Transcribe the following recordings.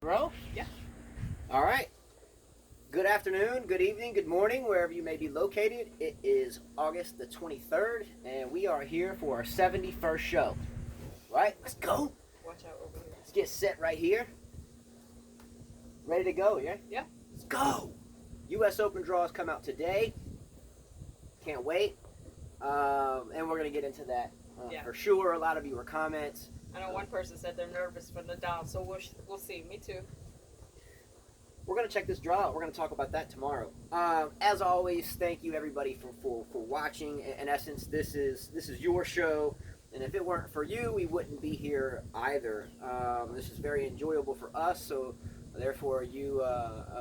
Bro? Yeah. All right. Good afternoon, good evening, good morning, wherever you may be located. It is August the 23rd, and we are here for our 71st show. Right? Let's go. Watch out over here. Let's get set right here. Ready to go, yeah? Yeah. Let's go. US Open draws come out today. Can't wait. And we're going to get into that for sure. A lot of you were comments. I know one person said they're nervous for Nadal, so we'll see. Me too. We're going to check this draw out. We're going to talk about that tomorrow. As always, thank you everybody for watching. In essence, this is your show, and if it weren't for you, we wouldn't be here either. This is very enjoyable for us, so therefore you,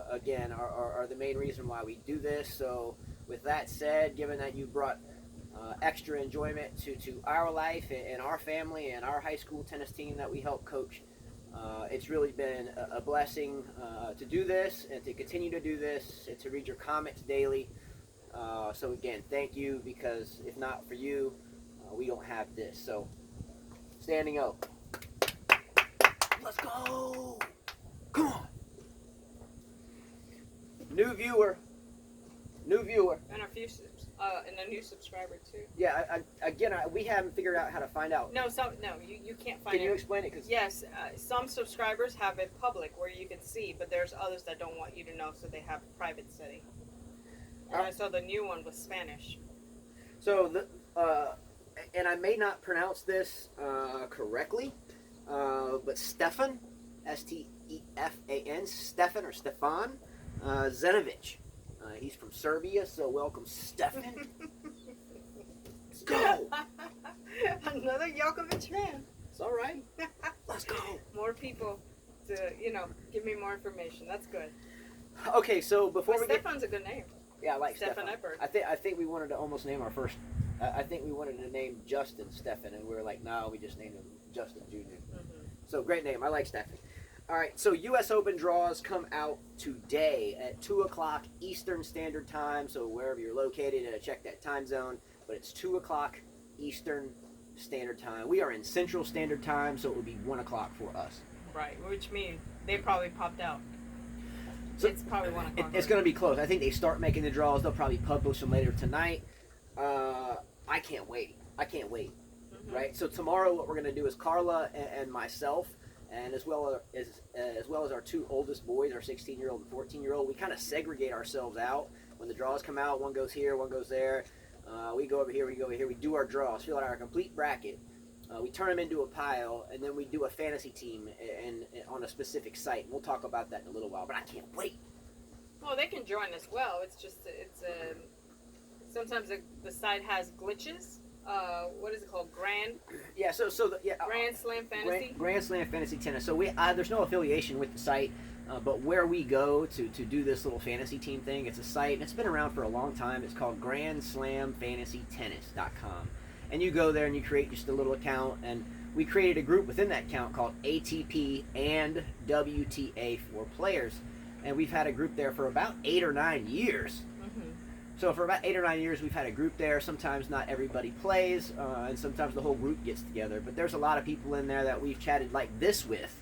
again, are the main reason why we do this. So with that said, given that you brought extra enjoyment to our life and our family and our high school tennis team that we help coach, it's really been a blessing to do this and to continue to do this and to read your comments daily. So again, thank you, because if not for you, we don't have this. So standing up. Let's go. Come on. New viewer. And a new subscriber too. Yeah, we haven't figured out how to find out. No, you can't find it. Can you explain it? 'Cause yes, some subscribers have it public where you can see, but there's others that don't want you to know, so they have private setting. And I saw the new one was Spanish. So and I may not pronounce this correctly, but Stefan, Stefan, Stefan or Stefan Zenovic. He's from Serbia, so welcome, Stefan. Let's go. Another Djokovic fan. It's all right. Let's go. More people to, give me more information. That's good. Okay, so before we Stefan's a good name. Yeah, I like Stefan. I think we wanted to almost name our first. I think we wanted to name Justin Stefan, and we were like, no, we just named him Justin Jr. Mm-hmm. So great name. I like Stefan. All right, so U.S. Open draws come out today at 2 o'clock Eastern Standard Time. So wherever you're located, check that time zone. But it's 2 o'clock Eastern Standard Time. We are in Central Standard Time, so it would be 1 o'clock for us. Right, which means they probably popped out. So it's probably 1 o'clock. It's going to be close. I think they start making the draws. They'll probably publish them later tonight. I can't wait. Mm-hmm. Right? So tomorrow what we're going to do is Carla and myself, and as well as our two oldest boys, our 16-year-old and 14-year-old, we kind of segregate ourselves out. When the draws come out, one goes here, one goes there. We go over here, we go over here. We do our draws, fill out our complete bracket. We turn them into a pile, and then we do a fantasy team and on a specific site. We'll talk about that in a little while, but I can't wait. Well, they can join as well. It's just sometimes the site has glitches. What is it called? Grand Slam Fantasy. Grand Slam Fantasy Tennis. So there's no affiliation with the site, but where we go to do this little fantasy team thing, it's a site, and it's been around for a long time. It's called GrandSlamFantasyTennis.com. And you go there and you create just a little account, and we created a group within that account called ATP and WTA for players. And we've had a group there for about 8 or 9 years. Mm-hmm. So for about 8 or 9 years, we've had a group there. Sometimes not everybody plays, and sometimes the whole group gets together. But there's a lot of people in there that we've chatted like this with,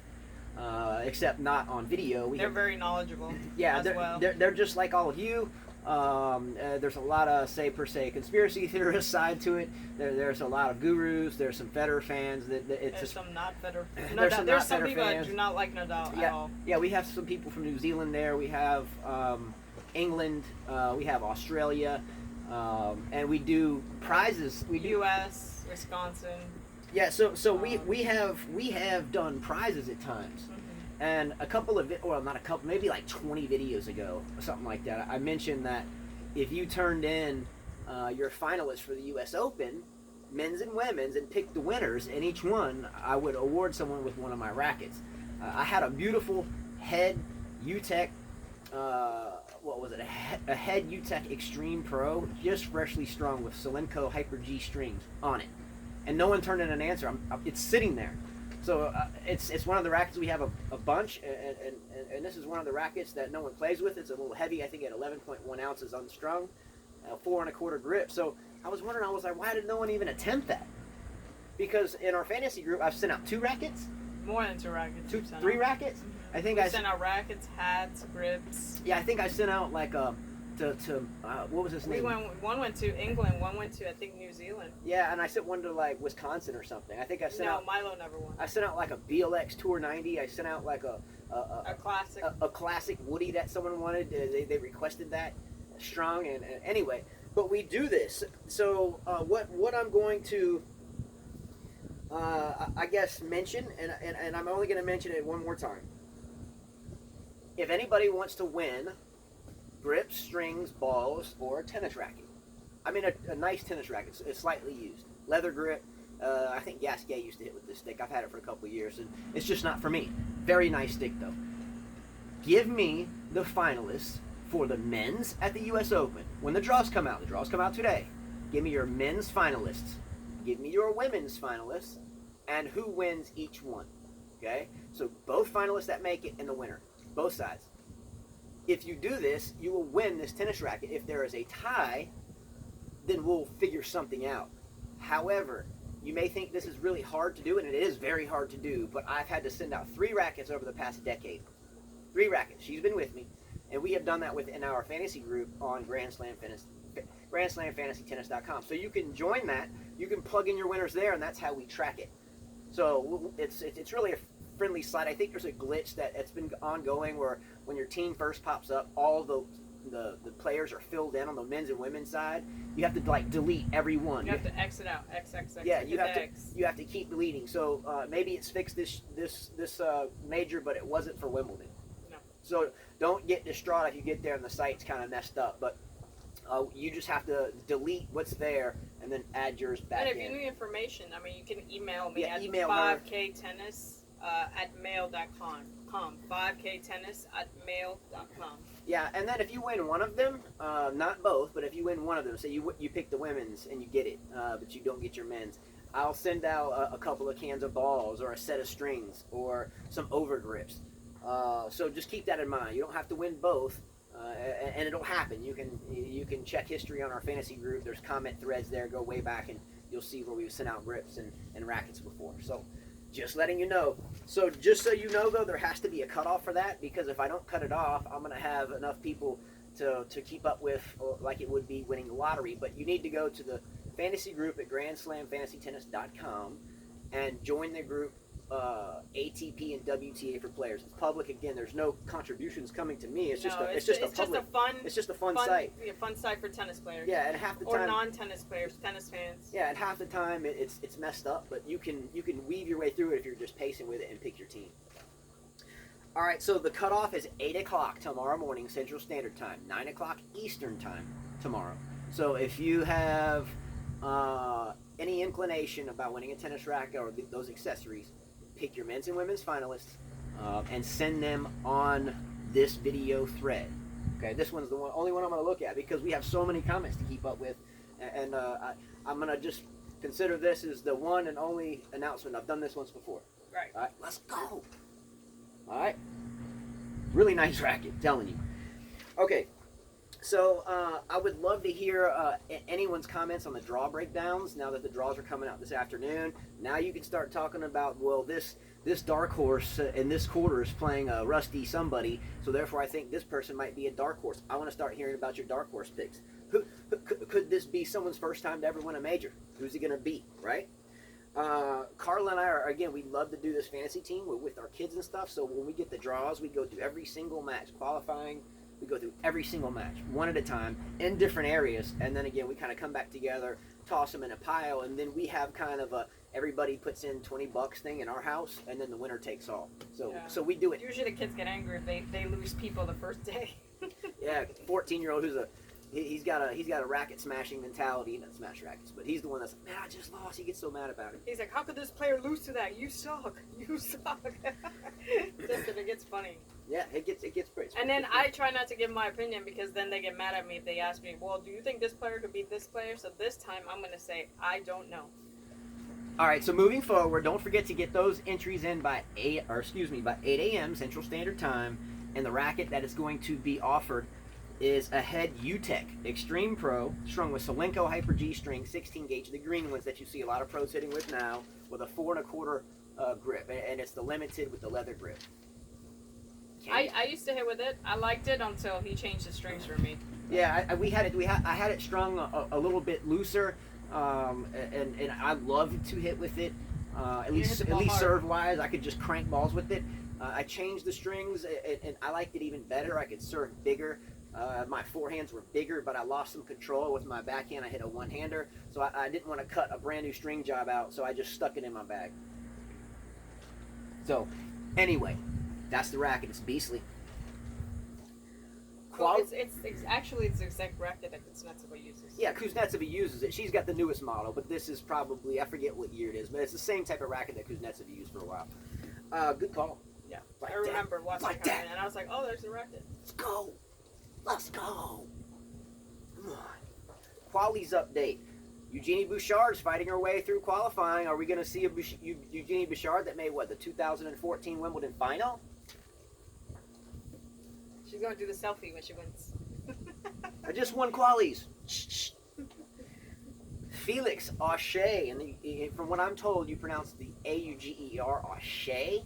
except not on video. They're very knowledgeable. Yeah, well. they're just like all of you. There's a lot of, per se, conspiracy theorist side to it. There's a lot of gurus. There's some Federer fans. There's some not Federer. There's some Federer people fans that do not like Nadal at all. Yeah, we have some people from New Zealand there. We have England. We have Australia. And we do prizes. We do U.S., Wisconsin. Yeah, so we have done prizes at times. Mm-hmm. And a couple of, not a couple, maybe like 20 videos ago, or something like that, I mentioned that if you turned in your finalists for the U.S. Open, men's and women's, and picked the winners in each one, I would award someone with one of my rackets. I had a beautiful head UTEC, a head UTEC Extreme Pro, just freshly strung with Solenco Hyper G strings on it. And no one turned in an answer. It's sitting there. So it's one of the rackets we have a bunch, and this is one of the rackets that no one plays with. It's a little heavy, I think at 11.1 ounces unstrung, 4 1/4 grip. So I was wondering, why did no one even attempt that? Because in our fantasy group, I've sent out 2 rackets. More than 2 rackets. 3 rackets. I think we sent out rackets, hats, grips. Yeah, I think I sent out like what was his name? One went to England, one went to I think New Zealand. Yeah, and I sent one to like Wisconsin or something. I think I sent out. No, Milo never won. I sent out like a BLX Tour 90. I sent out like a classic. A classic Woody that someone wanted. They requested that strong. And anyway, but we do this. So what I'm going to I guess mention, and I'm only going to mention it one more time. If anybody wants to win grips, strings, balls, or a tennis racket. I mean, a nice tennis racket. It's slightly used. Leather grip. I think Gasquet used to hit with this stick. I've had it for a couple of years, and it's just not for me. Very nice stick, though. Give me the finalists for the men's at the US Open. When the draws come out today. Give me your men's finalists. Give me your women's finalists, and who wins each one. Okay? So both finalists that make it and the winner. Both sides. If you do this, you will win this tennis racket. If there is a tie, then we'll figure something out. However, you may think this is really hard to do, and it is very hard to do, but I've had to send out 3 rackets over the past decade. 3 rackets. She's been with me, and we have done that within our fantasy group on GrandSlamFantasyTennis.com. So you can join that. You can plug in your winners there, and that's how we track it. So it's really a friendly site. I think there's a glitch that's been ongoing where when your team first pops up, all the players are filled in on the men's and women's side. You have to like delete every one. You have to exit out. X. Yeah, you have to keep deleting. So maybe it's fixed this major, but it wasn't for Wimbledon. No. So don't get distraught if you get there and the site's kind of messed up. But you just have to delete what's there and then add yours back in. And if you need information, I mean, you can email me at email 5ktennis@mail.com. 5ktennis@mail.com. Yeah, and then if you win one of them, not both, but if you win one of them, say you pick the women's and you get it, but you don't get your men's, I'll send out a couple of cans of balls or a set of strings or some over grips. So just keep that in mind. You don't have to win both, and it'll happen. You can check history on our fantasy group. There's comment threads there. Go way back, and you'll see where we've sent out grips and rackets before. So just letting you know. So just so you know, though, there has to be a cutoff for that, because if I don't cut it off, I'm going to have enough people to keep up with, like it would be winning the lottery. But you need to go to the fantasy group at GrandSlamFantasyTennis.com and join the group ATP and WTA for players. It's public. Again, there's no contributions coming to me. It's just a fun site. Yeah, fun site for tennis players. Yeah, and half the time, or non-tennis players, tennis fans. Yeah, and half the time it's messed up, but you can weave your way through it if you're just pacing with it and pick your team. All right, so the cutoff is 8 o'clock tomorrow morning Central Standard Time, 9 o'clock Eastern Time tomorrow. So if you have any inclination about winning a tennis racket or those accessories, pick your men's and women's finalists and send them on this video thread. Okay, this one's the only one I'm going to look at because we have so many comments to keep up with, and I'm going to just consider this as the one and only announcement. I've done this once before. Right. All right, let's go. All right. Really nice racket, telling you. Okay, so I would love to hear anyone's comments on the draw breakdowns now that the draws are coming out this afternoon. Now you can start talking about, well, this dark horse in this quarter is playing a rusty somebody, so therefore I think this person might be a dark horse. I want to start hearing about your dark horse picks. Who could this be someone's first time to ever win a major? Who's he going to beat, right? Carla and I are, again, we love to do this fantasy team with our kids and stuff, so when we get the draws, we go through every single match, qualifying. We go through every single match, one at a time, in different areas, and then again, we kind of come back together, toss them in a pile, and then we have kind of everybody puts in $20 thing in our house, and then the winner takes all. So we do it. Usually the kids get angry if they lose people the first day. Yeah, 14-year-old who's he's got a racket smashing mentality. He doesn't smash rackets, but he's the one that's like, man, I just lost. He gets so mad about it. He's like, how could this player lose to that? You suck. You suck. It gets funny. Yeah, it gets pretty. And then I try not to give my opinion because then they get mad at me if they ask me, well, do you think this player could beat this player? So this time I'm going to say, I don't know. All right, so moving forward, don't forget to get those entries in by 8 a.m. Central Standard Time, and the racket that is going to be offered is a Head UTEC Extreme Pro, strung with Solenko Hyper G string, 16 gauge, the green ones that you see a lot of pros hitting with now, with a 4 1/4 grip, and it's the limited with the leather grip. I used to hit with it. I liked it until he changed the strings for me. Yeah, I had it strung a little bit looser, and I love to hit with it. At least serve wise, I could just crank balls with it. I changed the strings, and I liked it even better. I could serve bigger. My forehands were bigger, but I lost some control with my backhand. I hit a one-hander, so I didn't want to cut a brand new string job out, so I just stuck it in my bag. So, anyway, that's the racket. It's beastly. Well, it's actually the exact racket that Kuznetsova uses. Yeah, Kuznetsova uses it. She's got the newest model, but this is probably, I forget what year it is, but it's the same type of racket that Kuznetsova used for a while. Good call. Yeah, like I remember watching her, and I was like, oh, there's the racket. Let's go. Let's go. Come on. Quali's update. Eugenie Bouchard's fighting her way through qualifying. Are we going to see a Eugenie Bouchard that made, what, the 2014 Wimbledon final? She's going to do the selfie when she wins. I just won qualies. Felix Auger, and from what I'm told, you pronounce the A-U-G-E-R, Auger.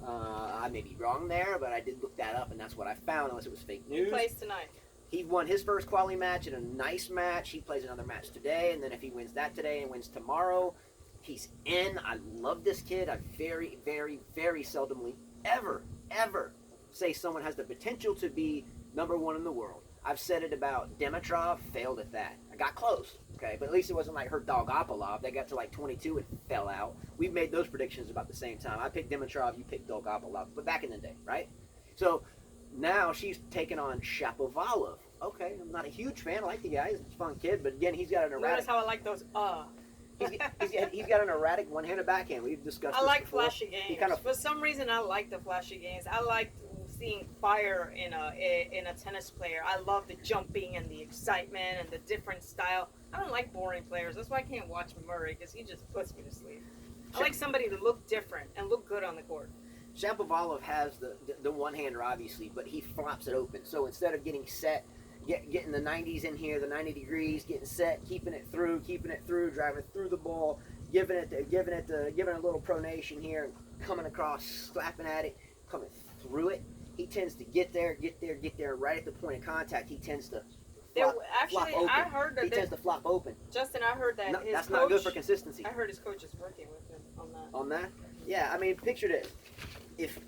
I may be wrong there, but I did look that up, and that's what I found, unless it was fake news. He plays tonight. He won his first quali match in a nice match. He plays another match today, and then if he wins that today and wins tomorrow, he's in. I love this kid. I very, very, very seldomly ever say someone has the potential to be number one in the world. I've said it about Dimitrov, failed at that. I got close, okay, but at least it wasn't like her Dolgopolov. They got to like 22 and fell out. We've made those predictions about the same time. I picked Dimitrov, you picked Dolgopolov, but back in the day, right? So now she's taking on Shapovalov. Okay, I'm not a huge fan. I like the guy. He's a fun kid, but again, he's got an erratic. Notice how I like those. He's got an erratic one-handed backhand. We've discussed. I like before. flashy games. For some reason, I like the flashy games. I like seeing fire in a tennis player. I love the jumping and the excitement and the different style. I don't like boring players. That's why I can't watch Murray, because he just puts me to sleep. I like somebody to look different and look good on the court. Shapovalov has the one-hander, obviously, but he flops it open. So instead of getting set, getting the 90s in here, the 90 degrees, getting set, keeping it through, driving through the ball, giving it a little pronation here, and coming across, slapping at it, coming through it. He tends to get there, right at the point of contact. He tends to flop open. I heard that he tends to flop open. Justin, I heard that his that's coach, not good for consistency. I heard his coach is working with him on that. On that? Yeah, I mean, picture this. If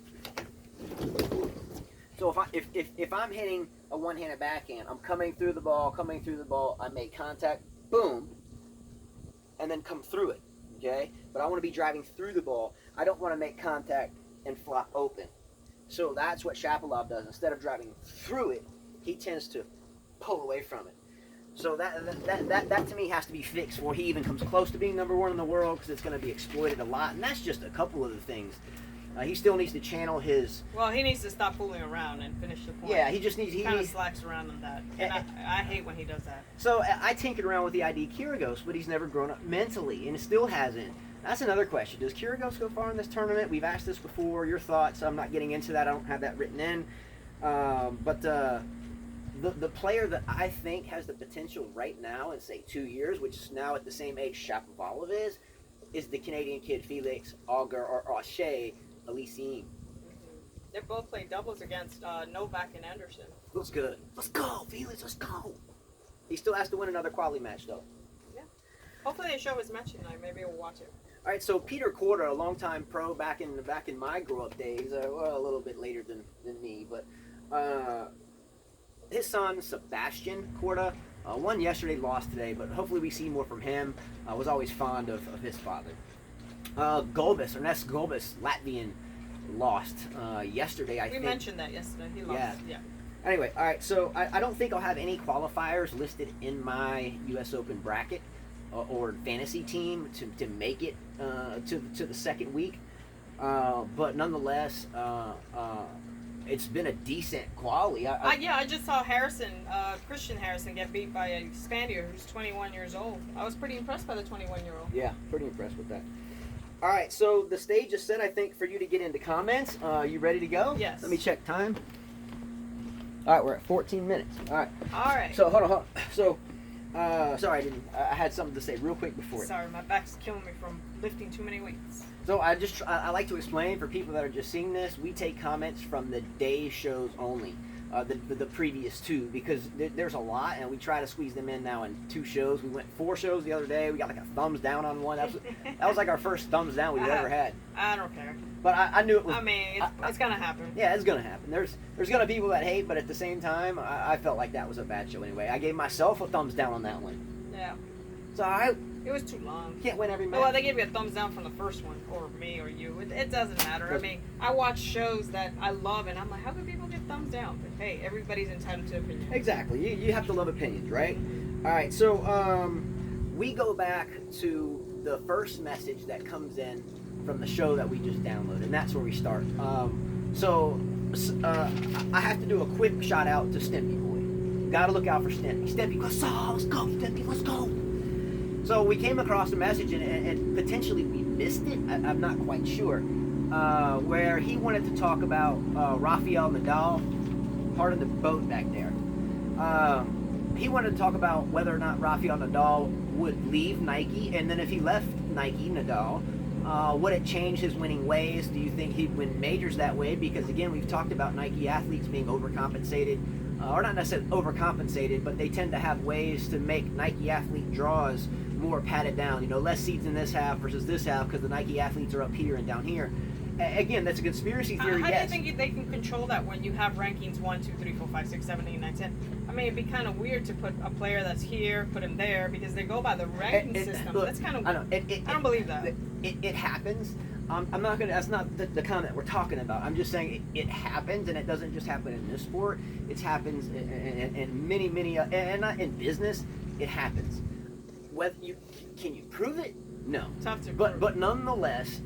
I'm hitting a one-handed backhand, I'm coming through the ball, I make contact, boom, and then come through it, okay? But I want to be driving through the ball. I don't want to make contact and flop open. So that's what Shapovalov does. Instead of driving through it, he tends to pull away from it. So that to me has to be fixed before he even comes close to being number one in the world, because it's going to be exploited a lot. And that's just a couple of the things. He still needs to channel his... Well, he needs to stop fooling around and finish the point. Yeah, he just needs... He kind of slacks around on that. And I hate when he does that. So I tinkered around with the idea of Kyrgios, but he's never grown up mentally, and still hasn't. That's another question. Does Kyrgios go far in this tournament? We've asked this before. Your thoughts? I'm not getting into that. I don't have that written in. But the player that I think has the potential right now in, say, 2 years, which is now at the same age Shapovalov is the Canadian kid Felix Auger Aliassime. They both played doubles against Novak and Anderson. Looks good. Let's go, Felix. Let's go. He still has to win another quali match, though. Yeah. Hopefully they show his match tonight. Maybe we'll watch it. All right. So Peter Korda, a longtime pro back in my grow-up days, well, a little bit later than me, but his son Sebastian Korda won yesterday, lost today, but hopefully we see more from him. I was always fond of his father. Ernest Gulbis, Latvian, lost yesterday, I think. We mentioned that yesterday. He lost. Yeah. Anyway, all right, so I don't think I'll have any qualifiers listed in my U.S. Open bracket or fantasy team to make it to the second week. But nonetheless, it's been a decent quali. I just saw Christian Harrison get beat by a Spaniard who's 21 years old. I was pretty impressed by the 21-year-old. Yeah, pretty impressed with that. All right, so the stage is set, I think, for you to get into comments. You ready to go? Yes. Let me check time. All right, we're at 14 minutes. All right. All right. So, hold on. So, sorry, I had something to say real quick before. Sorry, my back's killing me from lifting too many weights. So I like to explain for people that are just seeing this. We take comments from the day shows only, the previous two, because there's a lot, and we try to squeeze them in now in 2 shows. We went 4 shows the other day. We got like a thumbs down on one. That was like our first thumbs down we've ever had. I don't care. But I knew it was. I mean, it's gonna happen. Yeah, it's gonna happen. There's gonna be people that hate, but at the same time, I felt like that was a bad show anyway. I gave myself a thumbs down on that one. Yeah. So It was too long. Can't win every match. Well, they gave you a thumbs down from the first one, or me, or you. It doesn't matter. I mean, I watch shows that I love, and I'm like, how can people get thumbs down? But hey, everybody's entitled to opinion. Exactly. You have to love opinions, right? All right. So we go back to the first message that comes in from the show that we just downloaded, and that's where we start. I have to do a quick shout out to Stimpy Boy. Got to look out for Stimpy. Stimpy, let's go, Stimpy, let's go. So we came across a message, and potentially we missed it. I'm not quite sure. Where he wanted to talk about Rafael Nadal, part of the boat back there. He wanted to talk about whether or not Rafael Nadal would leave Nike, and then if he left Nike, Nadal, would it change his winning ways? Do you think he'd win majors that way? Because again, we've talked about Nike athletes being overcompensated, or not necessarily overcompensated, but they tend to have ways to make Nike athlete draws more padded down. You know, less seeds in this half versus this half because the Nike athletes are up here and down here. Again, that's a conspiracy theory. How yes. do you think they can control that when you have rankings 1, 2, 3, 4, 5, 6, 7, 8, 9, 10? I mean, it'd be kind of weird to put a player that's here, put him there, because they go by the ranking system. Look, that's kind of. I don't believe that. It happens. I'm not gonna. That's not the comment we're talking about. I'm just saying it happens, and it doesn't just happen in this sport. It happens in many, and not in business. It happens. Whether can you prove it? No. Tough to prove. But nonetheless,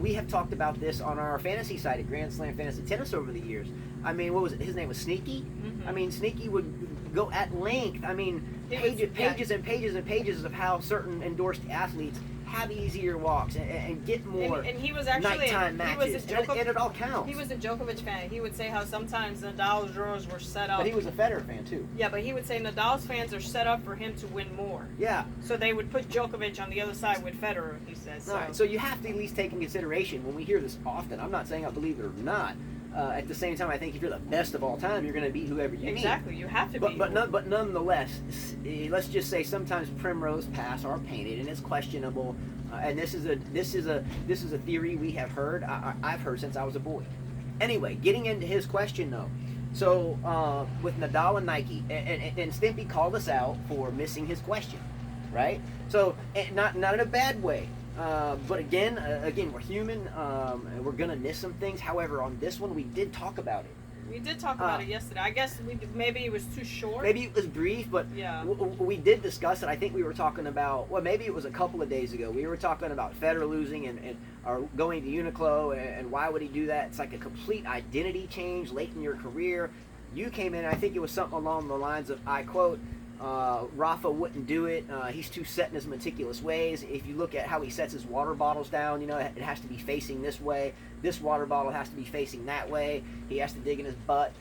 we have talked about this on our fantasy site at Grand Slam Fantasy Tennis over the years. I mean, what was it? His name was Sneaky. Mm-hmm. I mean, Sneaky would go at length. I mean, pages and pages and pages of how certain endorsed athletes have easier walks and get more and he was actually, nighttime matches, and it all counts. He was a Djokovic fan. He would say how sometimes Nadal's draws were set up. But he was a Federer fan too. Yeah, but he would say Nadal's fans are set up for him to win more. Yeah. So they would put Djokovic on the other side with Federer, he says. So. All right, so you have to at least take in consideration when we hear this often. I'm not saying I believe it or not. At the same time, I think if you're the best of all time, you're going to beat whoever you meet. Exactly, you have to be. But nonetheless, let's just say sometimes primrose paths are painted, and it's questionable. And this is a theory we have heard. I've heard since I was a boy. Anyway, getting into his question though. So with Nadal and Nike, and Stimpy called us out for missing his question, right? So not in a bad way. But again, we're human, and we're gonna miss some things. However, on this one, we did talk about it. We did talk about it yesterday. I guess maybe it was too short. Maybe it was brief, but yeah. We did discuss it. I think we were talking about, well, maybe it was a couple of days ago. We were talking about Federer losing and or going to Uniqlo, and why would he do that? It's like a complete identity change late in your career. You came in, and I think it was something along the lines of, I quote, Rafa wouldn't do it. He's too set in his meticulous ways. If you look at how he sets his water bottles down, you know, it has to be facing this way. This water bottle has to be facing that way. He has to dig in his butt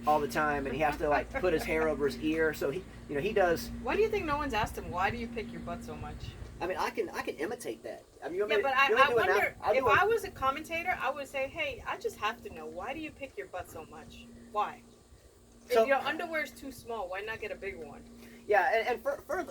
all the time, and he has to like put his hair over his ear. So he does. Why do you think no one's asked him? Why do you pick your butt so much? I mean, I can imitate that. I mean, yeah, but I wonder if I was a commentator, I would say, hey, I just have to know, why do you pick your butt so much? Why? So, if your underwear is too small, why not get a bigger one? Yeah, and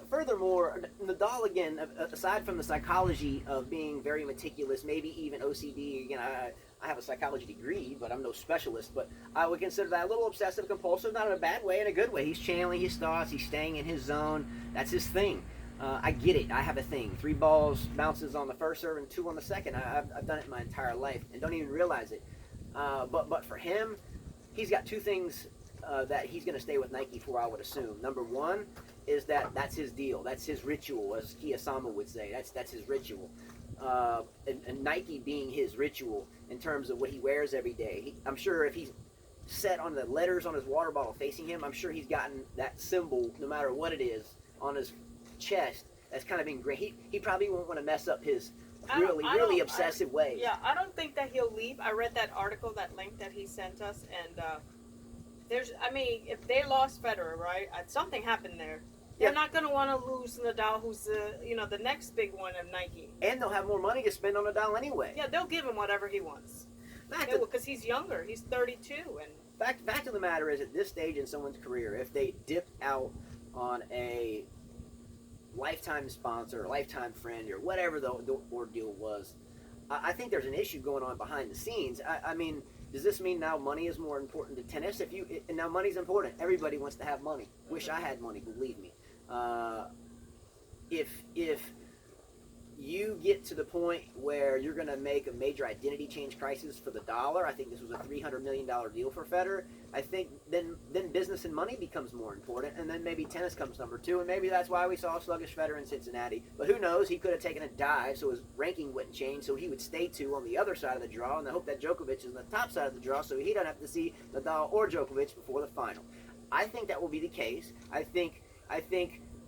furthermore, Nadal, again, aside from the psychology of being very meticulous, maybe even OCD, again, I have a psychology degree, but I'm no specialist, but I would consider that a little obsessive compulsive, not in a bad way, in a good way. He's channeling his thoughts, he's staying in his zone, that's his thing. I get it, I have a thing. 3 balls, bounces on the first serve and 2 on the second. I've done it my entire life and don't even realize it. But for him, he's got 2 things that he's going to stay with Nike for, I would assume. Number 1 is that's his deal. That's his ritual, as Kiyosama would say. That's his ritual. And Nike being his ritual in terms of what he wears every day. I'm sure if he's set on the letters on his water bottle facing him, I'm sure he's gotten that symbol, no matter what it is, on his chest. That's kind of been great. He probably won't want to mess up his really obsessive ways. Yeah, I don't think that he'll leave. I read that article, that link that he sent us, and if they lost Federer, right? Something happened there. They're not going to want to lose Nadal, who's the next big one of Nike. And they'll have more money to spend on Nadal anyway. Yeah, they'll give him whatever he wants. Because he's younger. He's 32. And fact of the matter is, at this stage in someone's career, if they dipped out on a lifetime sponsor, lifetime friend, or whatever the ordeal was, I think there's an issue going on behind the scenes. I mean, does this mean now money is more important to tennis? Now money's important. Everybody wants to have money. Wish I had money, believe me. If you get to the point where you're going to make a major identity change crisis for the dollar, I think this was a $300 million deal for Federer. I think then business and money becomes more important, and then maybe tennis comes number two, and maybe that's why we saw a sluggish Federer in Cincinnati. But who knows? He could have taken a dive so his ranking wouldn't change, so he would stay two on the other side of the draw, and I hope that Djokovic is on the top side of the draw so he doesn't have to see Nadal or Djokovic before the final. I think that will be the case. I think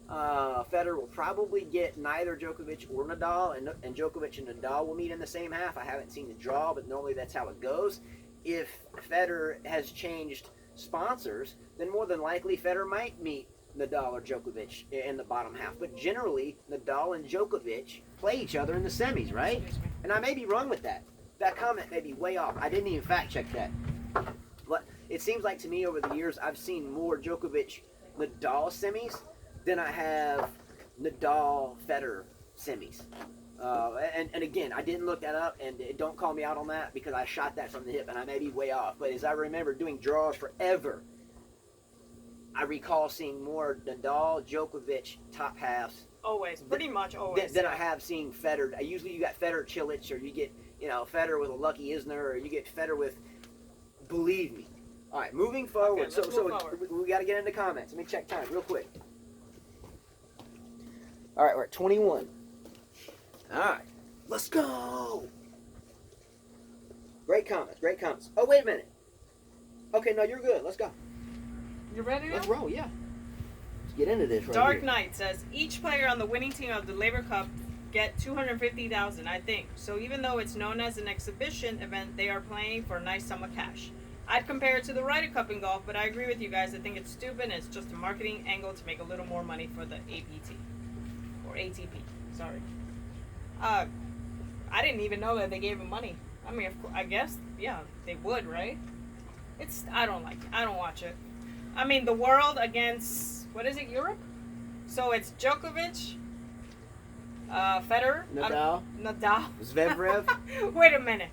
Federer will probably get neither Djokovic or Nadal, and Djokovic and Nadal will meet in the same half. I haven't seen the draw, but normally that's how it goes. If Federer has changed sponsors, then more than likely Federer might meet Nadal or Djokovic in the bottom half. But generally, Nadal and Djokovic play each other in the semis, right? And I may be wrong with that. That comment may be way off. I didn't even fact check that. But it seems like to me over the years I've seen more Djokovic-Nadal semis than I have Nadal-Federer semis. And again, I didn't look that up, and don't call me out on that because I shot that from the hip, and I may be way off. But as I remember doing draws forever, I recall seeing more Nadal-Djokovic top halves. Always, pretty much always. Than I have seen Federer. Usually you got Federer Cilic, or you get Federer with a Lucky Isner, or you get Federer with, believe me. All right, moving forward. Okay, let's move forward. We got to get into comments. Let me check time real quick. All right, we're at 21. All right, let's go. Great comments. Oh, wait a minute. Okay, no, you're good. Let's go. You ready now? Let's roll, yeah. Let's get into this right Dark here. Knight says, each player on the winning team of the Laver Cup get $250,000, I think. So even though it's known as an exhibition event, they are playing for a nice sum of cash. I'd compare it to the Ryder Cup in golf, but I agree with you guys. I think it's stupid and it's just a marketing angle to make a little more money for the APT. Or ATP, sorry. I didn't even know that they gave him money. I mean, I guess, yeah, they would, right? I don't like it. I don't watch it. I mean, the world against, what is it, Europe? So it's Djokovic, Federer, Nadal, Zverev. Wait a minute.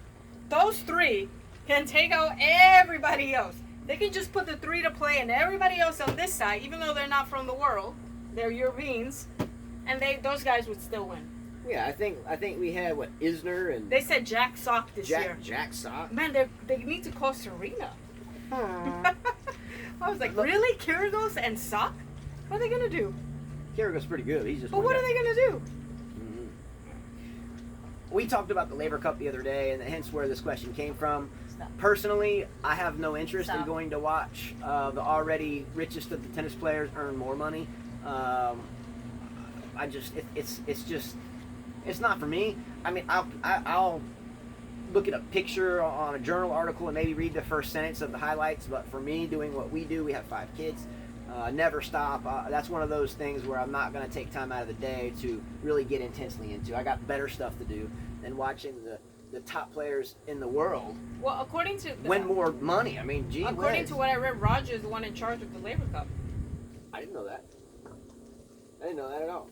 Those three can take out everybody else. They can just put the three to play and everybody else on this side, even though they're not from the world, they're Europeans, and those guys would still win. Yeah, I think we had Isner and they said Jack Sock this year. Jack Sock. Man, they need to call Serena. I was like, really? Kyrgios and Sock? What are they gonna do? Kyrgios pretty good. He's just. But what are they gonna do? Mm-hmm. We talked about the Laver Cup the other day, and hence where this question came from. Stop. Personally, I have no interest in going to watch the already richest of the tennis players earn more money. It's not for me. I mean, I'll look at a picture on a journal article and maybe read the first sentence of the highlights. But for me, doing what we do, we have 5 kids. Never stop. That's one of those things where I'm not going to take time out of the day to really get intensely into. I got better stuff to do than watching the top players in the world. Well, according to win more money. I mean, gee according to what I read, Roger is the one in charge of the Laver Cup. I didn't know that. I didn't know that at all.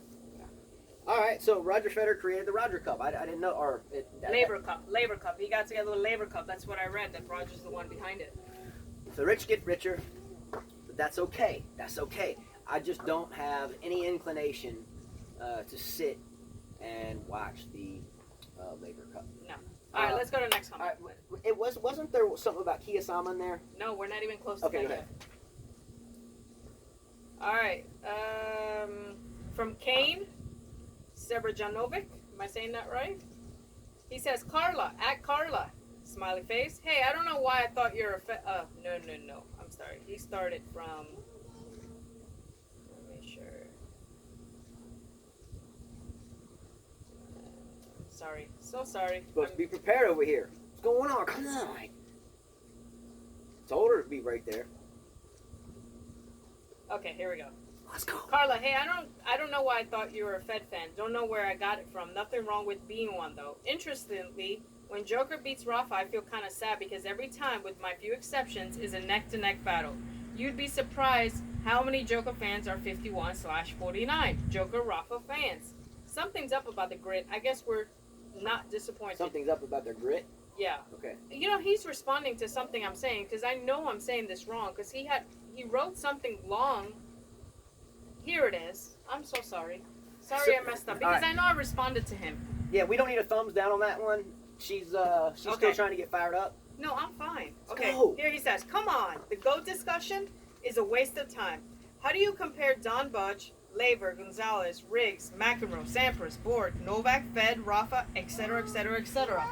All right, so Roger Federer created the Roger Cup. I didn't know, Laver Cup. He got together with Laver Cup. That's what I read. That Roger's the one behind it. The rich get richer, but that's okay. That's okay. I just don't have any inclination to sit and watch the Laver Cup. No. All right, let's go to the next comment. Wasn't there something about Kiyosama in there? No, we're not even close to Okay, that go ahead. yet. All right. From Kane Sebrajanovic. Am I saying that right? He says, Carla, at Carla. Smiley face. Hey, I don't know why I thought you're a no. I'm sorry. He started from... Let me make sure. Sorry. So sorry. Supposed to be prepared over here. What's going on? Come on. Told her to be right there. Okay, here we go. Let's go. Carla, hey, I don't know why I thought you were a Fed fan. Don't know where I got it from. Nothing wrong with being one, though. Interestingly, when Joker beats Rafa, I feel kind of sad because every time, with my few exceptions, is a neck-to-neck battle. You'd be surprised how many Joker fans are 51/49 Joker Rafa fans. Something's up about the grit. I guess we're not disappointed. Something's up about their grit. Yeah. Okay. You know, he's responding to something I'm saying because I know I'm saying this wrong because he wrote something long. Here it is. I'm so sorry. Sorry I messed up because I know I responded to him. Yeah, we don't need a thumbs down on that one. She's still trying to get fired up. No, I'm fine. Let's Okay, go. here he says, come on. The GOAT discussion is a waste of time. How do you compare Don Budge, Laver, Gonzalez, Riggs, McEnroe, Sampras, Borg, Novak, Fed, Rafa, etc., etc., etc.?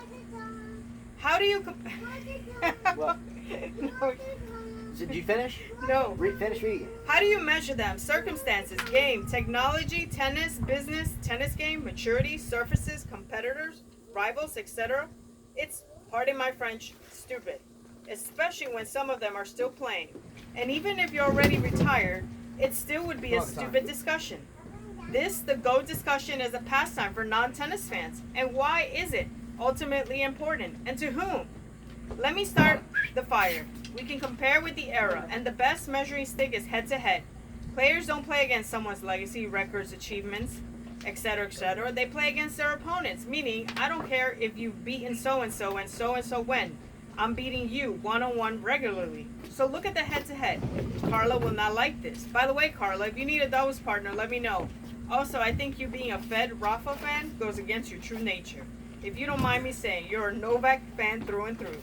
How do you compare... What? No. Did you finish? No. Finish reading. How do you measure them? Circumstances, game, technology, tennis, business, tennis game, maturity, surfaces, competitors, rivals, etc.? It's, pardon my French, stupid. Especially when some of them are still playing. And even if you're already retired, it still would be a stupid discussion. The GOAT discussion is a pastime for non-tennis fans. And why is it ultimately important? And to whom? Let me start the fire. We can compare with the era, and the best measuring stick is head-to-head. Players don't play against someone's legacy, records, achievements, etc., etc. They play against their opponents, meaning I don't care if you've beaten so-and-so and so-and-so when. I'm beating you one-on-one regularly. So look at the head-to-head. Carla will not like this. By the way, Carla, if you need a doubles partner, let me know. Also, I think you being a Fed Rafa fan goes against your true nature. If you don't mind me saying, you're a Novak fan through and through.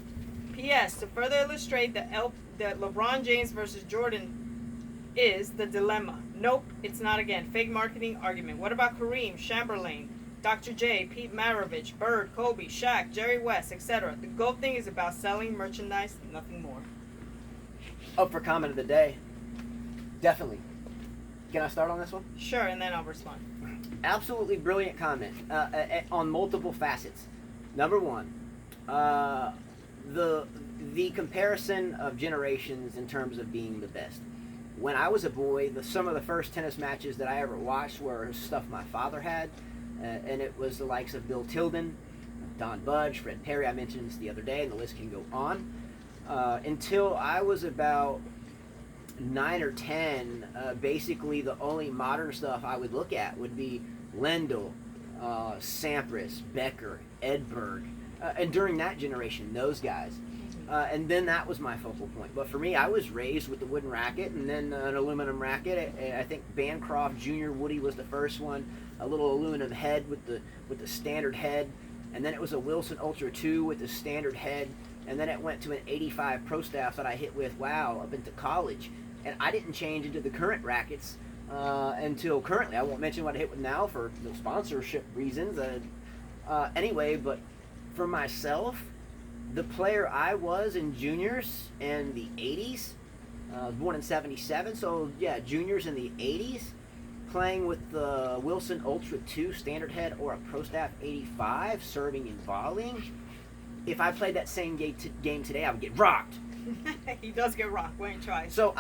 P.S. To further illustrate that LeBron James versus Jordan is the dilemma. Nope, it's not again. Fake marketing argument. What about Kareem, Chamberlain, Dr. J, Pete Maravich, Bird, Kobe, Shaq, Jerry West, etc.? The GOAT thing is about selling merchandise, nothing more. Up for comment of the day. Definitely. Can I start on this one? Sure, and then I'll respond. Absolutely brilliant comment on multiple facets. Number one, the comparison of generations in terms of being the best. When I was a boy, some of the first tennis matches that I ever watched were stuff my father had, and it was the likes of Bill Tilden, Don Budge, Fred Perry. I mentioned this the other day, and the list can go on. Until I was about 9 or 10, basically the only modern stuff I would look at would be Lendl, Sampras, Becker, Edberg, and during that generation, those guys. And then that was my focal point. But for me, I was raised with the wooden racket and then an aluminum racket. I think Bancroft Junior Woody was the first one, a little aluminum head with the standard head, and then it was a Wilson Ultra 2 with the standard head, and then it went to an 85 Pro Staff that I hit with, up into college. And I didn't change into the current rackets until currently. I won't mention what I hit with now for the sponsorship reasons. Anyway, but for myself, the player I was in juniors in the 80s, I was born in 77, so yeah, juniors in the 80s, playing with the Wilson Ultra 2 standard head or a Pro Staff 85, serving and volleying. If I played that same game today, I would get rocked. He does get rocked when he tries. So,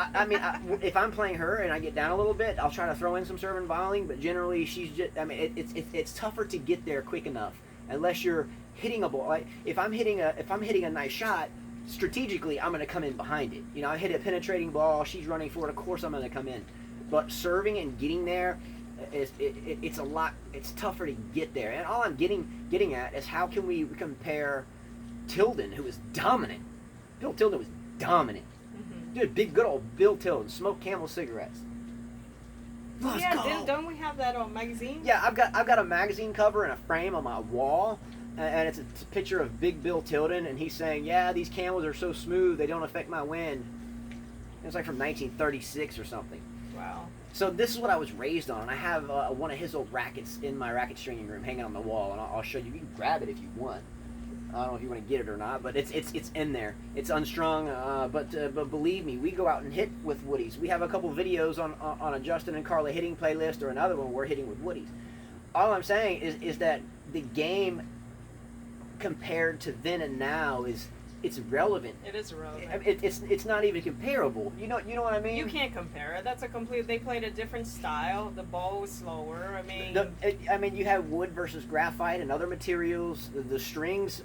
if I'm playing her and I get down a little bit, I'll try to throw in some serve and volleying, but generally she's just, it's tougher to get there quick enough unless you're hitting a ball. Like, if I'm hitting a nice shot, strategically, I'm going to come in behind it. You know, I hit a penetrating ball, she's running for it, of course I'm going to come in. But serving and getting there, it's tougher to get there. And all I'm getting at is how can we compare Tilden, who was dominant. Bill Tilden was dominant. Mm-hmm. Dude, big good old Bill Tilden, smoked Camel cigarettes. Let's go. Don't we have that on magazine? Yeah, I've got a magazine cover and a frame on my wall, and it's a picture of Big Bill Tilden, and he's saying, "Yeah, these Camels are so smooth, they don't affect my win." It's like from 1936 or something. Wow. So this is what I was raised on. I have one of his old rackets in my racket stringing room, hanging on the wall, and I'll show you. You can grab it if you want. I don't know if you want to get it or not, but it's in there. It's unstrung, but believe me, we go out and hit with woodies. We have a couple videos on a Justin and Carla hitting playlist, or another one we're hitting with woodies. All I'm saying is that the game compared to then and now is it's irrelevant. It is irrelevant. It's not even comparable. You know what I mean? You can't compare it. That's a complete. They played a different style. The ball was slower. I mean, you have wood versus graphite and other materials. The strings.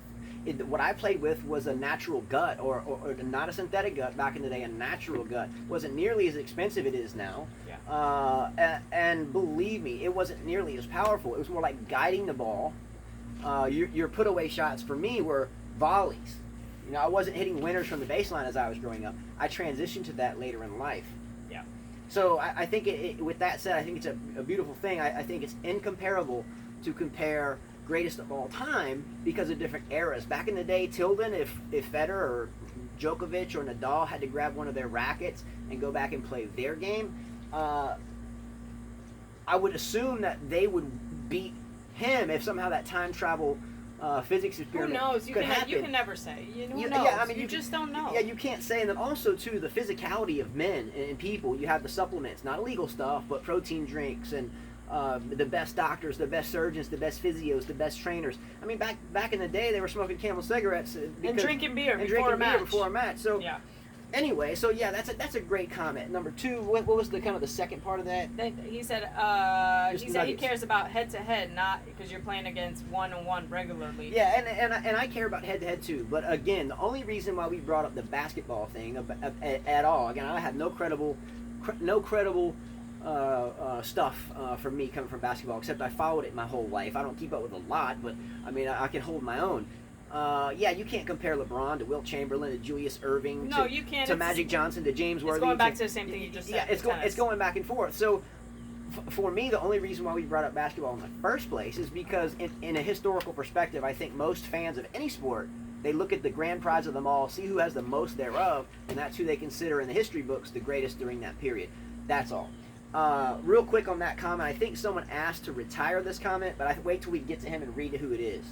What I played with was a natural gut, or not a synthetic gut. Back in the day, a natural gut wasn't nearly as expensive it is now. Yeah. And believe me, it wasn't nearly as powerful. It was more like guiding the ball. Your put away shots for me were volleys. You know, I wasn't hitting winners from the baseline as I was growing up. I transitioned to that later in life. Yeah. So I think with that said, I think it's a beautiful thing. I think it's incomparable to compare greatest of all time because of different eras. Back in the day, Tilden, if Federer or Djokovic or Nadal had to grab one of their rackets and go back and play their game, I would assume that they would beat him if somehow that time travel physics experiment Who knows? You could can happen. You can never say. Who knows? Yeah, I mean, you just don't know. Yeah, you can't say. And then also, too, the physicality of men and people. You have the supplements, not illegal stuff, but protein drinks and the best doctors, the best surgeons, the best physios, the best trainers. I mean, back in the day, they were smoking Camel cigarettes and drinking beer before a match. So yeah. Anyway, so yeah, that's a great comment. Number two, what was the kind of the second part of that? He said he cares about head to head, not because you're playing against 1-on-1 regularly. Yeah, and I care about head to head too. But again, the only reason why we brought up the basketball thing at all, again, I have no credible stuff for me coming from basketball, except I followed it my whole life. I don't keep up with a lot, but I mean I can hold my own. Yeah, you can't compare LeBron to Wilt Chamberlain to Julius Irving you can't. To Magic Johnson to James Worthy. It's going back to the same thing you just said. Yeah, it's going back and forth. So for me, the only reason why we brought up basketball in the first place is because in a historical perspective, I think most fans of any sport, they look at the grand prize of them all, see who has the most thereof, and that's who they consider in the history books the greatest during that period. That's all. Real quick on that comment, I think someone asked to retire this comment, but I wait till we get to him and read who it is.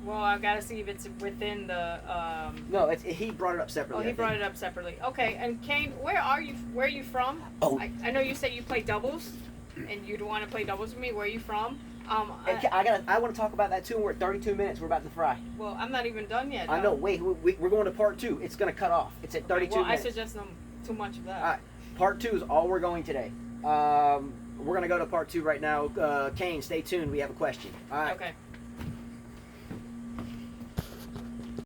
Well, I've got to see if it's within the. No, he brought it up separately. Oh, he brought it up separately. Okay, and Kane, where are you? Where are you from? Oh, I know you said you play doubles, and you'd want to play doubles with me. Where are you from? I want to talk about that too. And we're at 32 minutes. We're about to fry. Well, I'm not even done yet. I know. Wait, we're going to part 2. It's going to cut off. It's at 32 well, minutes. I suggest no too much of that. All right, part 2 is all we're going today. We're going to go to part 2 right now. Kane, stay tuned. We have a question. All right. Okay.